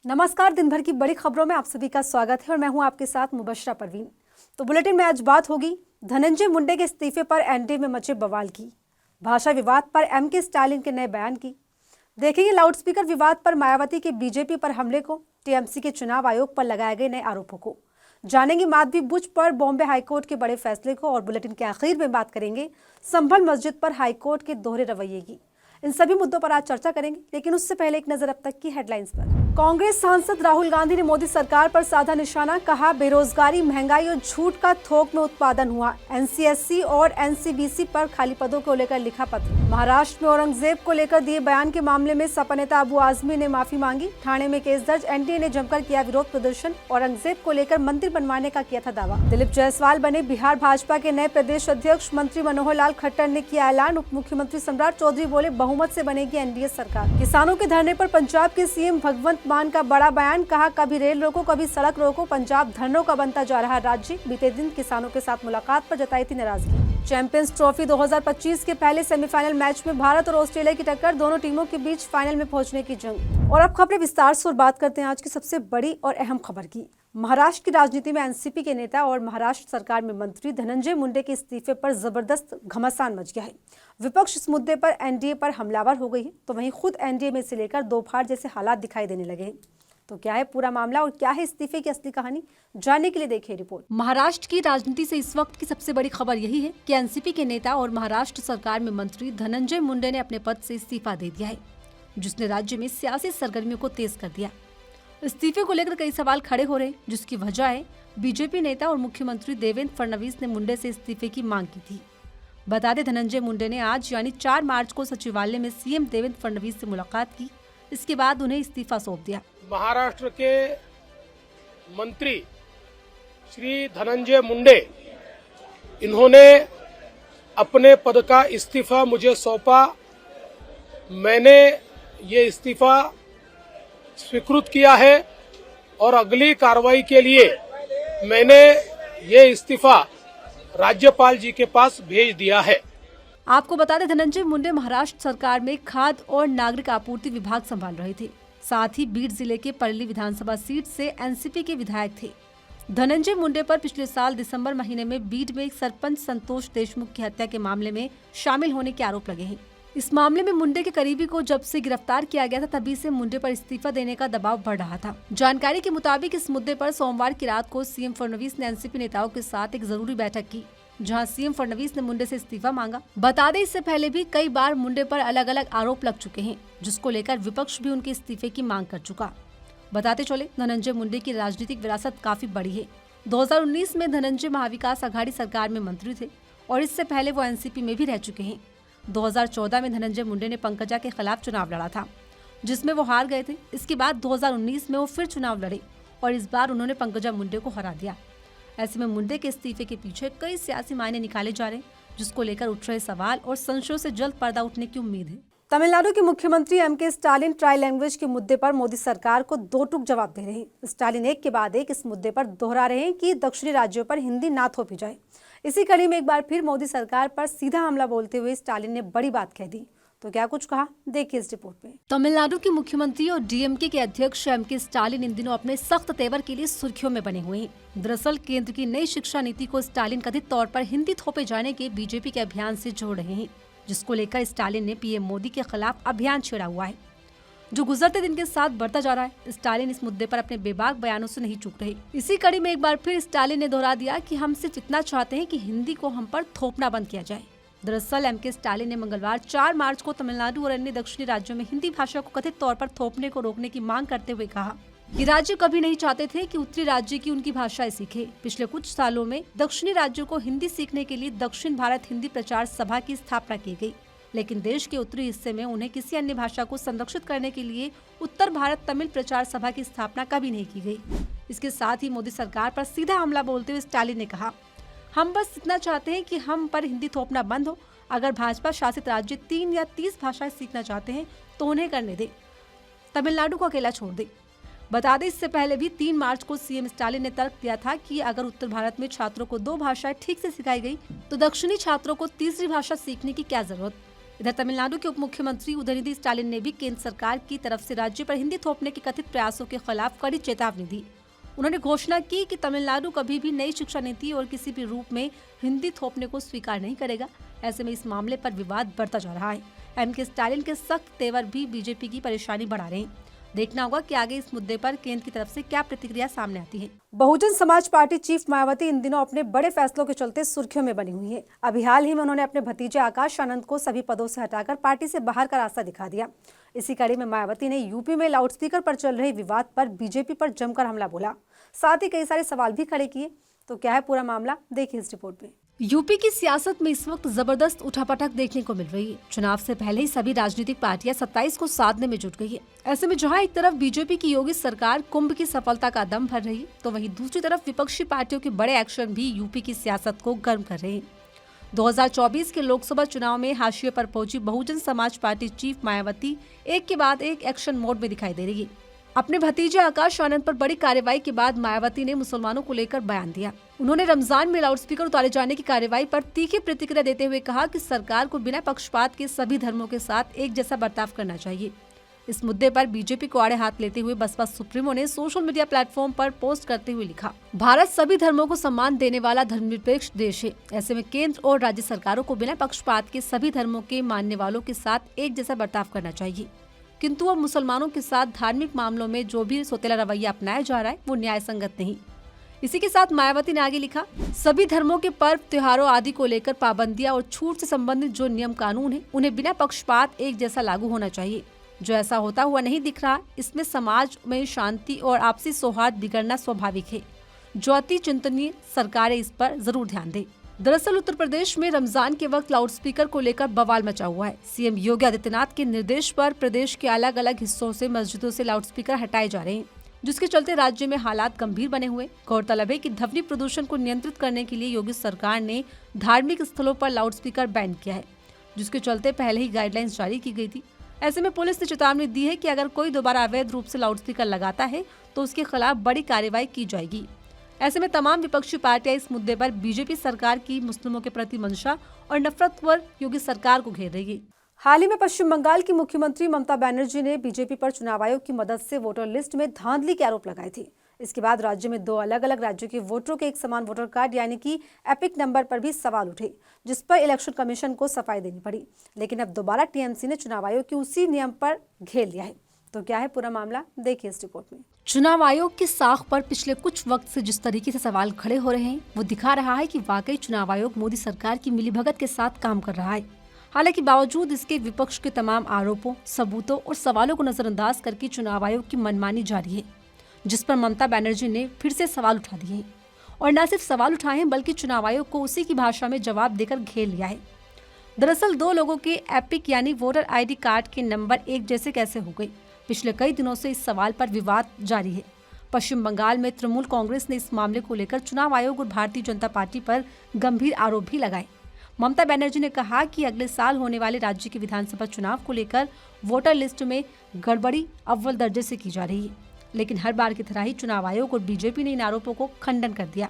नमस्कार। दिन भर की बड़ी खबरों में आप सभी का स्वागत है और मैं हूं आपके साथ मुबशरा परवीन। तो बुलेटिन में आज बात होगी धनंजय मुंडे के इस्तीफे पर एनडीए में मचे बवाल की, भाषा विवाद पर एमके स्टालिन के नए बयान की, देखेंगे लाउडस्पीकर विवाद पर मायावती के बीजेपी पर हमले को, टीएमसी के चुनाव आयोग पर लगाए गए नए आरोपों को, जानेंगे माधवी बुच पर बॉम्बे हाईकोर्ट के बड़े फैसले को और बुलेटिन के आखिर में बात करेंगे संभल मस्जिद पर हाईकोर्ट के दोहरे रवैये की। इन सभी मुद्दों पर आज चर्चा करेंगे, लेकिन उससे पहले एक नजर अब तक की हेडलाइंस पर। कांग्रेस सांसद राहुल गांधी ने मोदी सरकार पर साधा निशाना, कहा बेरोजगारी, महंगाई और झूठ का थोक में उत्पादन हुआ। एनसीएससी और एनसीबीसी पर खाली पदों को लेकर लिखा पत्र। महाराष्ट्र में औरंगजेब को लेकर दिए बयान के मामले में सपा नेता अबू आजमी ने माफी मांगी। ठाणे में केस दर्ज, एनडीए ने जमकर किया विरोध प्रदर्शन। औरंगजेब को लेकर मंदिर बनवाने का किया था दावा। दिलीप जायसवाल बने बिहार भाजपा के नए प्रदेश अध्यक्ष। मंत्री मनोहर लाल खट्टर ने किया ऐलान। उप मुख्यमंत्री सम्राट चौधरी बोले बहुमत से बनेगी एनडीए सरकार। किसानों के धरने पर पंजाब के सीएम भगवंत मान का बड़ा बयान, कहा कभी रेल रोको कभी सड़क रोको, पंजाब धरनों का बनता जा रहा राज्य। बीते दिन किसानों के साथ मुलाकात पर जताई थी नाराजगी। चैंपियंस ट्रॉफी 2025 के पहले सेमीफाइनल मैच में भारत और ऑस्ट्रेलिया की टक्कर, दोनों टीमों के बीच फाइनल में पहुंचने की जंग। और अब खबरें विस्तार से और बात करते हैं आज की सबसे बड़ी और अहम खबर की। महाराष्ट्र की राजनीति में एनसीपी के नेता और महाराष्ट्र सरकार में मंत्री धनंजय मुंडे के इस्तीफे पर जबरदस्त घमासान मच गया है। विपक्ष इस मुद्दे पर एनडीए पर हमलावर हो गई है, तो वहीं खुद एनडीए में से लेकर दो फाड़ जैसे हालात दिखाई देने लगे हैं। तो क्या है पूरा मामला और क्या है इस्तीफे की असली कहानी, जानने के लिए देखिए रिपोर्ट। महाराष्ट्र की राजनीति से इस वक्त की सबसे बड़ी खबर यही है कि एनसीपी के नेता और महाराष्ट्र सरकार में मंत्री धनंजय मुंडे ने अपने पद से इस्तीफा दे दिया है, जिसने राज्य में सियासी सरगर्मियों को तेज कर दिया। इस्तीफे को लेकर कई सवाल खड़े हो रहे, जिसकी वजह है बीजेपी नेता और मुख्यमंत्री देवेंद्र फडणवीस ने मुंडे से इस्तीफे की मांग की थी। बता दें, धनंजय मुंडे ने आज यानी 4 मार्च को सचिवालय में सीएम देवेंद्र फडणवीस से मुलाकात की। इसके बाद उन्हें इस्तीफा सौंप दिया। महाराष्ट्र के मंत्री श्री धनंजय मुंडे, इन्होंने अपने पद का इस्तीफा मुझे सौंपा। मैंने ये इस्तीफा स्वीकृत किया है और अगली कार्रवाई के लिए मैंने ये इस्तीफा राज्यपाल जी के पास भेज दिया है। आपको बता दें, धनंजय मुंडे महाराष्ट्र सरकार में खाद्य और नागरिक आपूर्ति विभाग संभाल रहे थे। साथ ही बीड जिले के परली विधानसभा सीट से एनसीपी के विधायक थे। धनंजय मुंडे पर पिछले साल दिसंबर महीने में बीड में एक सरपंच संतोष देशमुख की हत्या के मामले में शामिल होने के आरोप लगे हैं। इस मामले में मुंडे के करीबी को जब से गिरफ्तार किया गया था, तभी से मुंडे पर इस्तीफा देने का दबाव बढ़ रहा था। जानकारी के मुताबिक इस मुद्दे पर सोमवार की रात को सीएम फडणवीस ने एनसीपी नेताओं के साथ एक जरूरी बैठक की, जहां सीएम फडणवीस ने मुंडे से इस्तीफा मांगा। बता दें, इससे पहले भी कई बार मुंडे पर अलग अलग आरोप लग चुके हैं, जिसको लेकर विपक्ष भी उनके इस्तीफे की मांग कर चुका। बताते चले, धनंजय मुंडे की राजनीतिक विरासत काफी बड़ी है। 2019 में धनंजय महाविकास आघाड़ी सरकार में मंत्री थे और इससे पहले वो एनसीपी में भी रह चुके हैं। 2014 में धनंजय मुंडे ने पंकजा के खिलाफ चुनाव लड़ा था, जिसमें वो हार गए थे। इसके बाद 2019 में वो फिर चुनाव लड़े और इस बार उन्होंने पंकजा मुंडे को हरा दिया। ऐसे में मुंडे के इस्तीफे के पीछे कई सियासी मायने निकाले जा रहे हैं, जिसको लेकर उठ रहे सवाल और संशयों से जल्द पर्दा उठने की उम्मीद है। तमिलनाडु के मुख्यमंत्री एमके स्टालिन ट्राई लैंग्वेज के मुद्दे पर मोदी सरकार को दो टूक जवाब दे रहे हैं। स्टालिन एक के बाद एक इस मुद्दे पर दोहरा रहे हैं कि दक्षिणी राज्यों पर हिंदी ना थोपी जाए। इसी कड़ी में एक बार फिर मोदी सरकार पर सीधा हमला बोलते हुए स्टालिन ने बड़ी बात कह दी। तो क्या कुछ कहा, देखिए इस रिपोर्ट में। तमिलनाडु के मुख्यमंत्री और डीएमके के अध्यक्ष एमके स्टालिन इन दिनों अपने सख्त तेवर के लिए सुर्खियों में बने हुए हैं। दरअसल केंद्र की नई शिक्षा नीति को स्टालिन कथित तौर पर हिंदी थोपे जाने के बीजेपी के अभियान से जोड़ रहे हैं, जिसको लेकर स्टालिन ने पीएम मोदी के खिलाफ अभियान छेड़ा हुआ है, जो गुजरते दिन के साथ बढ़ता जा रहा है। स्टालिन इस मुद्दे पर अपने बेबाक बयानों से नहीं चूक रहे। इसी कड़ी में एक बार फिर स्टालिन ने दोहरा दिया कि हम सिर्फ इतना चाहते हैं कि हिंदी को हम पर थोपना बंद किया जाए। दरअसल एमके स्टालिन ने मंगलवार 4 मार्च को तमिलनाडु और अन्य दक्षिणी राज्यों में हिंदी भाषा को कथित तौर पर थोपने को रोकने की मांग करते हुए कहा कि राज्य कभी नहीं चाहते थे कि उत्तरी राज्य की उनकी भाषाएं सीखे। पिछले कुछ सालों में दक्षिणी राज्यों को हिंदी सीखने के लिए दक्षिण भारत हिंदी प्रचार सभा की स्थापना की गई, लेकिन देश के उत्तरी हिस्से में उन्हें किसी अन्य भाषा को संरक्षित करने के लिए उत्तर भारत तमिल प्रचार सभा की स्थापना कभी नहीं की गई। इसके साथ ही मोदी सरकार पर सीधा हमला बोलते हुए स्टालिन ने कहा, हम बस इतना चाहते हैं कि हम पर हिंदी थोपना बंद हो। अगर भाजपा शासित राज्य 3 या 30 भाषाएं सीखना चाहते हैं तो उन्हें करने दे, तमिलनाडु को अकेला छोड़ दे। बता दें, इससे पहले भी 3 मार्च को सीएम स्टालिन ने तर्क दिया था कि अगर उत्तर भारत में छात्रों को 2 भाषाएं ठीक से सिखाई गई तो दक्षिणी छात्रों को तीसरी भाषा सीखने की क्या जरूरत। इधर तमिलनाडु के उप मुख्यमंत्री उदयनिधि स्टालिन ने भी केंद्र सरकार की तरफ से राज्य पर हिंदी थोपने के कथित प्रयासों के खिलाफ कड़ी चेतावनी दी। उन्होंने घोषणा की कि तमिलनाडु कभी भी नई शिक्षा नीति और किसी भी रूप में हिंदी थोपने को स्वीकार नहीं करेगा। ऐसे में इस मामले पर विवाद बढ़ता जा रहा है। एमके स्टालिन के सख्त तेवर भी बीजेपी की परेशानी बढ़ा रहे हैं। देखना होगा कि आगे इस मुद्दे पर केंद्र की तरफ से क्या प्रतिक्रिया सामने आती है। बहुजन समाज पार्टी चीफ मायावती इन दिनों अपने बड़े फैसलों के चलते सुर्खियों में बनी हुई है। अभी हाल ही में उन्होंने अपने भतीजे आकाश आनंद को सभी पदों से हटाकर पार्टी से बाहर का रास्ता दिखा दिया। इसी कड़ी में मायावती ने यूपी में लाउडस्पीकर पर चल रहे विवाद पर बीजेपी पर जमकर हमला बोला, साथ ही कई सारे सवाल भी खड़े किए। तो क्या है पूरा मामला, देखिए इस रिपोर्ट में। यूपी की सियासत में इस वक्त जबरदस्त उठापटक देखने को मिल रही है। चुनाव से पहले ही सभी राजनीतिक पार्टियां 27 को साधने में जुट गई है। ऐसे में जहां एक तरफ बीजेपी की योगी सरकार कुंभ की सफलता का दम भर रही है, तो वहीं दूसरी तरफ विपक्षी पार्टियों के बड़े एक्शन भी यूपी की सियासत को गर्म कर रहे हैं। 2024 के लोकसभा चुनाव में हाशिए पर पहुंची बहुजन समाज पार्टी चीफ मायावती एक के बाद एक एक्शन मोड में दिखाई दे रही है। अपने भतीजे आकाश आनंद पर बड़ी कार्रवाई के बाद मायावती ने मुसलमानों को लेकर बयान दिया। उन्होंने रमजान में लाउडस्पीकर उतारे जाने की कार्रवाई पर तीखी प्रतिक्रिया देते हुए कहा कि सरकार को बिना पक्षपात के सभी धर्मों के साथ एक जैसा बर्ताव करना चाहिए। इस मुद्दे पर बीजेपी को आड़े हाथ लेते हुए बसपा सुप्रीमो ने सोशल मीडिया प्लेटफॉर्म पर पोस्ट करते हुए लिखा, भारत सभी धर्मों को सम्मान देने वाला धर्मनिरपेक्ष देश है। ऐसे में केंद्र और राज्य सरकारों को बिना पक्षपात के सभी धर्मों के मानने वालों के साथ एक जैसा बर्ताव करना चाहिए। किंतु अब मुसलमानों के साथ धार्मिक मामलों में जो भी सोतेला रवैया अपनाया जा रहा है वो न्याय संगत नहीं। इसी के साथ मायावती ने आगे लिखा, सभी धर्मों के पर्व त्योहारों आदि को लेकर पाबंदियां और छूट से संबंधित जो नियम कानून है उन्हें बिना पक्षपात एक जैसा लागू होना चाहिए। जो ऐसा होता हुआ नहीं दिख रहा, इसमें समाज में शांति और आपसी सौहार्द बिगड़ना स्वाभाविक है, जो अति चिंतनीय। सरकारें इस पर जरूर ध्यान दें। दरअसल उत्तर प्रदेश में रमजान के वक्त लाउडस्पीकर को लेकर बवाल मचा हुआ है। सीएम योगी आदित्यनाथ के निर्देश पर प्रदेश के अलग अलग हिस्सों से मस्जिदों से लाउडस्पीकर हटाए जा रहे हैं, जिसके चलते राज्य में हालात गंभीर बने हुए। गौरतलब है कि ध्वनि प्रदूषण को नियंत्रित करने के लिए योगी सरकार ने धार्मिक स्थलों पर लाउडस्पीकर बैन किया है, जिसके चलते पहले ही गाइडलाइंस जारी की गई थी। ऐसे में पुलिस ने चेतावनी दी है कि अगर कोई दोबारा अवैध रूप से लाउडस्पीकर लगाता है तो उसके खिलाफ बड़ी कार्रवाई की जाएगी। ऐसे में तमाम विपक्षी पार्टियां इस मुद्दे पर बीजेपी सरकार की मुस्लिमों के प्रति मंशा और नफरत पर योगी सरकार को घेर रही है। हाल ही में पश्चिम बंगाल की मुख्यमंत्री ममता बनर्जी ने बीजेपी पर चुनाव आयोग की मदद से वोटर लिस्ट में धांधली के आरोप लगाए थे। इसके बाद राज्य में 2 अलग अलग राज्यों के वोटरों के एक समान वोटर कार्ड यानी कि एपिक नंबर पर भी सवाल उठे, जिस पर इलेक्शन कमीशन को सफाई देनी पड़ी। लेकिन अब दोबारा टीएमसी ने चुनाव आयोग के उसी नियम पर घेर लिया है। तो क्या है पूरा मामला, देखिए इस रिपोर्ट में। चुनाव आयोग की साख पर पिछले कुछ वक्त से जिस तरीके से सवाल खड़े हो रहे हैं वो दिखा रहा है कि वाकई चुनाव आयोग मोदी सरकार की मिलीभगत के साथ काम कर रहा है। हालांकि बावजूद इसके विपक्ष के तमाम आरोपों, सबूतों और सवालों को नजरअंदाज करके चुनाव आयोग की मनमानी जारी है, जिस पर ममता बनर्जी ने फिर से सवाल उठा दिए हैं। और न सिर्फ सवाल उठाए हैं बल्कि चुनाव आयोग को उसी की भाषा में जवाब देकर घेर लिया है। दरअसल 2 लोगों के एपिक यानी वोटर ID कार्ड के नंबर एक जैसे कैसे हो गए, पिछले कई दिनों से इस सवाल पर विवाद जारी है। पश्चिम बंगाल में तृणमूल कांग्रेस ने इस मामले को लेकर चुनाव आयोग और भारतीय जनता पार्टी पर गंभीर आरोप भी लगाए। ममता बनर्जी ने कहा कि अगले साल होने वाले राज्य के विधानसभा चुनाव को लेकर वोटर लिस्ट में गड़बड़ी अव्वल दर्जे से की जा रही है। लेकिन हर बार की तरह ही चुनाव आयोग और बीजेपी ने इन आरोपों को खंडन कर दिया।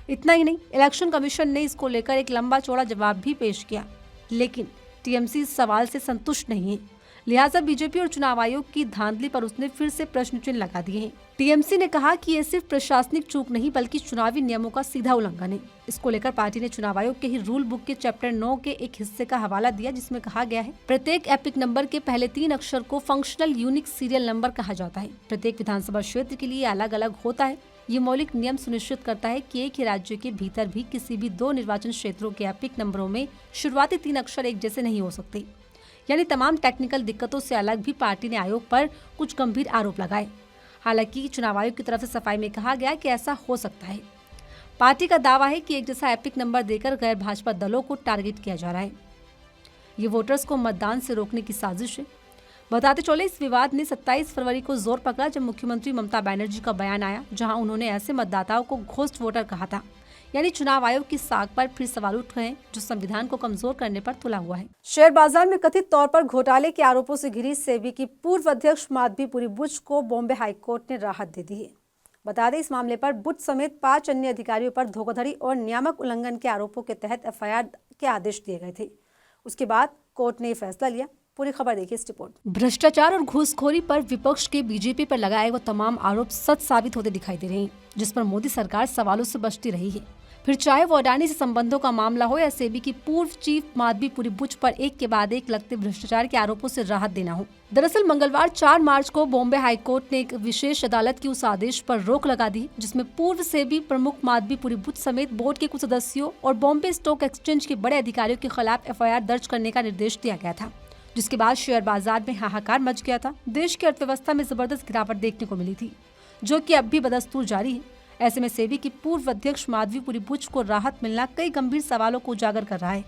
इतना ही नहीं, इलेक्शन कमीशन ने इसको लेकर एक लंबा चौड़ा जवाब भी पेश किया। लेकिन टीएमसी इस सवाल से संतुष्ट नहीं है, लिहाजा बीजेपी और चुनाव आयोग की धांधली पर उसने फिर से प्रश्न चिन्ह लगा दिए हैं। टीएमसी ने कहा कि ये सिर्फ प्रशासनिक चूक नहीं बल्कि चुनावी नियमों का सीधा उल्लंघन है। इसको लेकर पार्टी ने चुनाव आयोग के ही रूल बुक के चैप्टर 9 के एक हिस्से का हवाला दिया, जिसमें कहा गया है प्रत्येक एपिक नंबर के पहले 3 अक्षर को फंक्शनल यूनिक सीरियल नंबर कहा जाता है। प्रत्येक विधानसभा क्षेत्र के लिए अलग अलग होता है। ये मौलिक नियम सुनिश्चित करता है कि एक ही राज्य के भीतर भी किसी भी 2 निर्वाचन क्षेत्रों के एपिक नंबरों में शुरुआती 3 अक्षर एक जैसे नहीं हो सकते। यानी तमाम टेक्निकल दिक्कतों से अलग भी पार्टी ने आयोग पर कुछ गंभीर आरोप लगाए। हालांकि चुनाव आयोग की तरफ से सफाई में कहा गया कि ऐसा हो सकता है। पार्टी का दावा है कि एक जैसा एपिक नंबर देकर गैर भाजपा दलों को टारगेट किया जा रहा है। ये वोटर्स को मतदान से रोकने की साजिश है। बताते चले, इस विवाद ने 27 फरवरी को जोर पकड़ा जब मुख्यमंत्री ममता बनर्जी का बयान आया, जहां उन्होंने ऐसे मतदाताओं को घोस्ट वोटर कहा था। यानी चुनाव आयोग की साख पर फिर सवाल उठ गए जो संविधान को कमजोर करने पर तुला हुआ है। शेयर बाजार में कथित तौर पर घोटाले के आरोपों से घिरी सेबी की पूर्व अध्यक्ष माधवीपुरी बुच को बॉम्बे हाईकोर्ट ने राहत दे दी है। बता दें, इस मामले पर बुच समेत 5 अन्य अधिकारियों पर धोखाधड़ी और नियामक उल्लंघन के आरोपों के तहत FIR के आदेश दिए गए थे। उसके बाद कोर्ट ने ये फैसला लिया। पूरी खबर देखिए इस रिपोर्ट। भ्रष्टाचार और घूसखोरी पर विपक्ष के बीजेपी पर लगाए वो तमाम आरोप सच साबित होते दिखाई दे रहे हैं, जिस पर मोदी सरकार सवालों से बचती रही है। फिर चाहे वो अडानी से संबंधों का मामला हो या सेबी की पूर्व चीफ माधवीपुरी बुच पर एक के बाद एक लगते भ्रष्टाचार के आरोपों से राहत देना हो। दरअसल मंगलवार 4 मार्च को बॉम्बे हाईकोर्ट ने एक विशेष अदालत के उस आदेश पर रोक लगा दी जिसमें पूर्व सेबी प्रमुख माधवीपुरी बुच समेत बोर्ड के कुछ सदस्यों और बॉम्बे स्टॉक एक्सचेंज के बड़े अधिकारियों के खिलाफ FIR दर्ज करने का निर्देश दिया गया था, जिसके बाद शेयर बाजार में हाहाकार मच गया था। देश की अर्थव्यवस्था में जबरदस्त गिरावट देखने को मिली थी, जो कि अब भी बदस्तूर जारी है। ऐसे में सेबी की पूर्व अध्यक्ष माधवीपुरी बुच को राहत मिलना कई गंभीर सवालों को उजागर कर रहा है,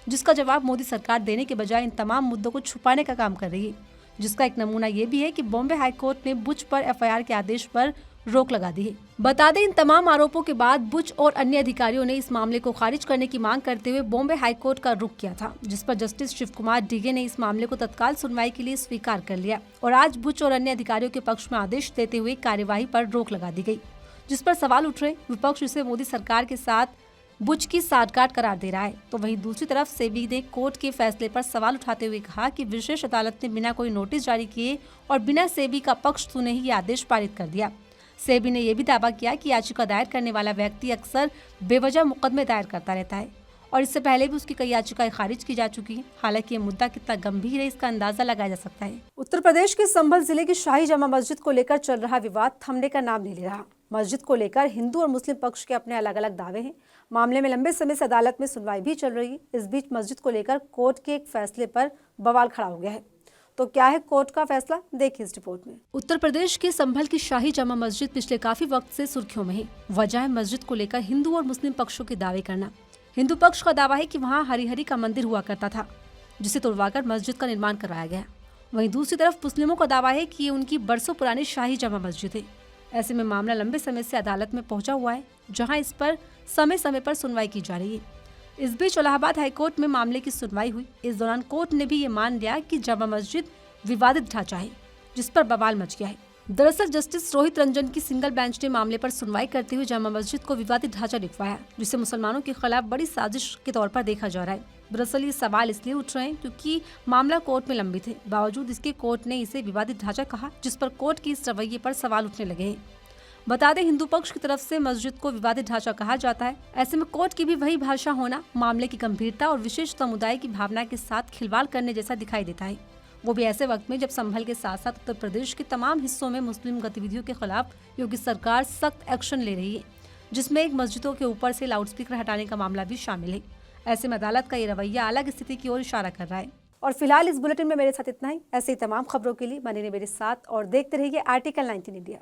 जिसका जवाब मोदी सरकार देने के बजाय इन तमाम मुद्दों को छुपाने का काम कर रही है। जिसका एक नमूना ये भी है कि बॉम्बे हाईकोर्ट ने बुच पर FIR के आदेश पर रोक लगा दी है। बता दें, इन तमाम आरोपों के बाद बुच और अन्य अधिकारियों ने इस मामले को खारिज करने की मांग करते हुए बॉम्बे हाईकोर्ट का रुख किया था, जिस पर जस्टिस शिव कुमार डीगे ने इस मामले को तत्काल सुनवाई के लिए स्वीकार कर लिया और आज बुच और अन्य अधिकारियों के पक्ष में आदेश देते हुए कार्यवाही पर रोक लगा दी गई, जिस पर सवाल उठ रहे। विपक्ष इसे मोदी सरकार के साथ बुच की साठगांठ करार दे रहा है, तो वहीं दूसरी तरफ सेबी ने कोर्ट के फैसले पर सवाल उठाते हुए कहा कि विशेष अदालत ने बिना कोई नोटिस जारी किए और बिना सेबी का पक्ष सुने ही ये आदेश पारित कर दिया। सेबी ने यह भी दावा किया कि याचिका दायर करने वाला व्यक्ति अक्सर बेवजह मुकदमे दायर करता रहता है और इससे पहले भी उसकी कई याचिकाएं खारिज की जा चुकी हैं। हालांकि ये मुद्दा कितना गंभीर है, इसका अंदाजा लगाया जा सकता है। उत्तर प्रदेश के संभल जिले की शाही जामा मस्जिद को लेकर चल रहा विवाद थमने का नाम नहीं ले रहा। मस्जिद को लेकर हिंदू और मुस्लिम पक्ष के अपने अलग अलग दावे हैं। मामले में लंबे समय से अदालत में सुनवाई भी चल रही है। इस बीच मस्जिद को लेकर कोर्ट के एक फैसले पर बवाल खड़ा हो गया है। तो क्या है कोर्ट का फैसला, देखिए इस रिपोर्ट में। उत्तर प्रदेश के संभल की शाही जामा मस्जिद पिछले काफी वक्त से सुर्खियों में है। वजह है मस्जिद को लेकर हिंदू और मुस्लिम पक्षों के दावे करना। हिंदू पक्ष का दावा है कि वहाँ हरिहरी का मंदिर हुआ करता था, जिसे तोड़वाकर मस्जिद का निर्माण करवाया गया। वहीं दूसरी तरफ मुस्लिमों का दावा है कि ये उनकी बरसों पुरानी शाही जामा मस्जिद है। ऐसे में मामला लंबे समय से अदालत में पहुंचा हुआ है, जहां इस पर समय समय पर सुनवाई की जा रही है। इस बीच इलाहाबाद हाईकोर्ट में मामले की सुनवाई हुई। इस दौरान कोर्ट ने भी ये मान लिया कि जामा मस्जिद विवादित ढांचा है, जिस पर बवाल मच गया है। दरअसल जस्टिस रोहित रंजन की सिंगल बेंच ने मामले पर सुनवाई करते हुए जामा मस्जिद को विवादित ढांचा लिखवाया, जिसे मुसलमानों के खिलाफ बड़ी साजिश के तौर पर देखा जा रहा है। दरअसल ये सवाल इसलिए उठ रहे हैं क्योंकि मामला कोर्ट में लंबित है। बावजूद इसके कोर्ट ने इसे विवादित ढांचा कहा, जिस पर कोर्ट के इस रवैये पर सवाल उठने लगे हैं। बता दें, हिंदू पक्ष की तरफ से मस्जिद को विवादित ढांचा कहा जाता है। ऐसे में कोर्ट की भी वही भाषा होना मामले की गंभीरता और विशेष समुदाय की भावना के साथ खिलवाड़ करने जैसा दिखाई देता है। वो भी ऐसे वक्त में जब संभल के साथ साथ उत्तर प्रदेश के तमाम हिस्सों में मुस्लिम गतिविधियों के खिलाफ योगी सरकार सख्त एक्शन ले रही है, जिसमें एक मस्जिदों के ऊपर से लाउडस्पीकर हटाने का मामला भी शामिल है। ऐसे में अदालत का ये रवैया अलग स्थिति की ओर इशारा कर रहा है। और फिलहाल इस बुलेटिन में मेरे साथ इतना ही। ऐसे ही तमाम खबरों के लिए बने रहिए मेरे साथ और देखते रहिए आर्टिकल 19 इंडिया।